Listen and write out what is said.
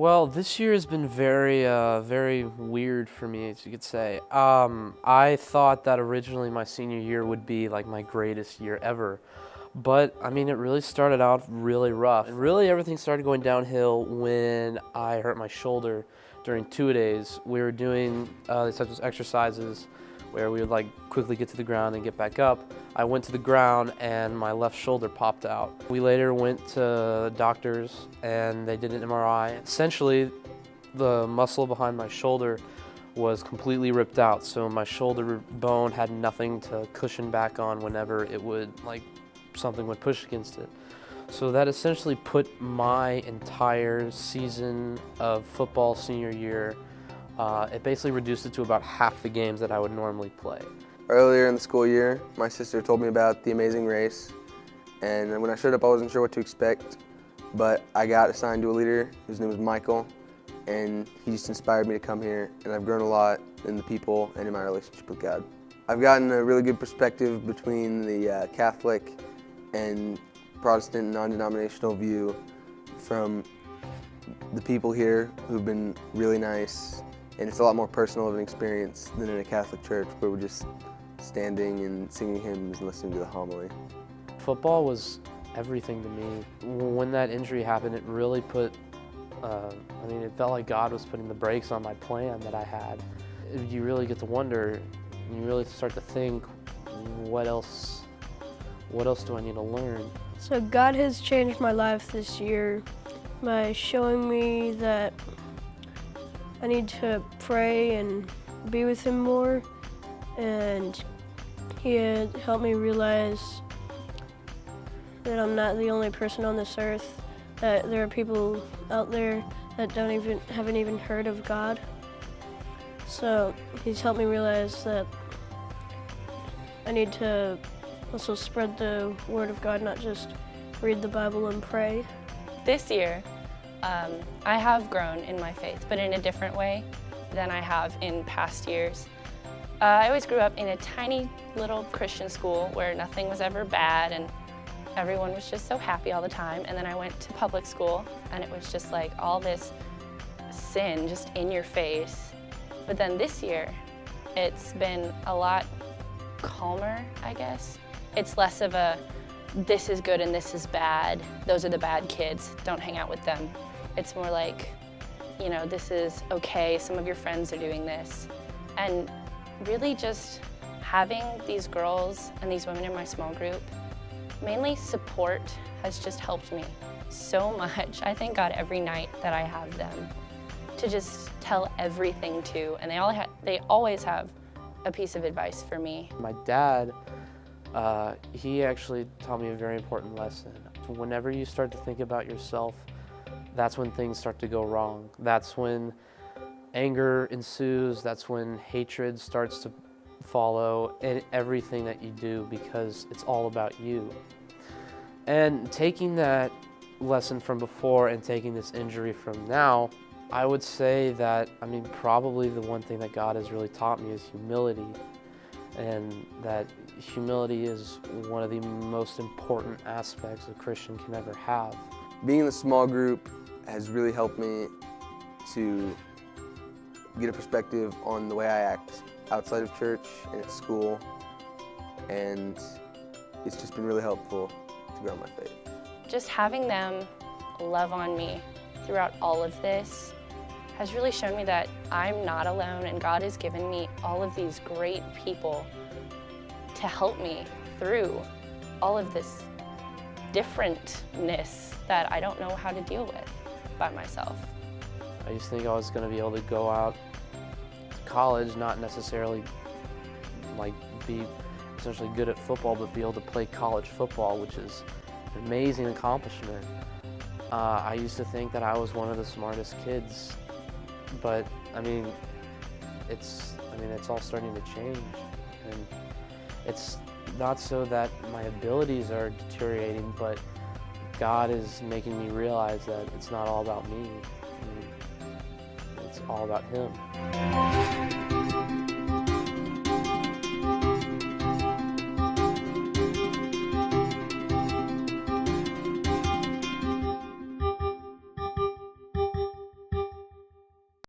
Well, this year has been very weird for me, as you could say. I thought that originally my senior year would be like my greatest year ever. But, I mean, it really started out really rough. And really everything started going downhill when I hurt my shoulder during two-a-days. We were doing these types of exercises where we would like quickly get to the ground and get back up. I went to the ground and my left shoulder popped out. We later went to doctors and they did an MRI. Essentially, the muscle behind my shoulder was completely ripped out, so my shoulder bone had nothing to cushion back on whenever it would, like, something would push against it. So that essentially put my entire season of football senior year, it basically reduced it to about half the games that I would normally play. Earlier in the school year, my sister told me about the Amazing Race, and when I showed up I wasn't sure what to expect, but I got assigned to a leader whose name was Michael, and he just inspired me to come here, and I've grown a lot in the people and in my relationship with God. I've gotten a really good perspective between the Catholic and Protestant non-denominational view from the people here who've been really nice, and it's a lot more personal of an experience than in a Catholic church where we're just standing and singing hymns and listening to the homily. Football was everything to me. When that injury happened, it really put, it felt like God was putting the brakes on my plan that I had. You really get to wonder, you really start to think, what else do I need to learn? So God has changed my life this year by showing me that I need to pray and be with Him more, and He had helped me realize that I'm not the only person on this earth, that there are people out there that haven't even heard of God. So He's helped me realize that I need to also spread the word of God, not just read the Bible and pray. This year, I have grown in my faith, but in a different way than I have in past years. I always grew up in a tiny little Christian school where nothing was ever bad and everyone was just so happy all the time. And then I went to public school and it was just like all this sin just in your face. But then this year, it's been a lot calmer, I guess. It's less of a, this is good and this is bad. Those are the bad kids, don't hang out with them. It's more like, this is okay, some of your friends are doing this. And really just having these girls and these women in my small group, mainly support, has just helped me so much. I thank God every night that I have them to just tell everything to, and they always have a piece of advice for me. My dad, he actually taught me a very important lesson. Whenever you start to think about yourself, that's when things start to go wrong. That's when anger ensues, that's when hatred starts to follow in everything that you do, because it's all about you. And taking that lesson from before and taking this injury from now, I would say that, probably the one thing that God has really taught me is humility. And that humility is one of the most important aspects a Christian can ever have. Being in the small group has really helped me to get a perspective on the way I act outside of church and at school, and it's just been really helpful to grow my faith. Just having them love on me throughout all of this has really shown me that I'm not alone, and God has given me all of these great people to help me through all of this differentness that I don't know how to deal with by myself. I used to think I was going to be able to go out to college, not necessarily be essentially good at football, but be able to play college football, which is an amazing accomplishment. I used to think that I was one of the smartest kids, but it's all starting to change, and it's not so that my abilities are deteriorating, but God is making me realize that it's not all about me. It's all about Him.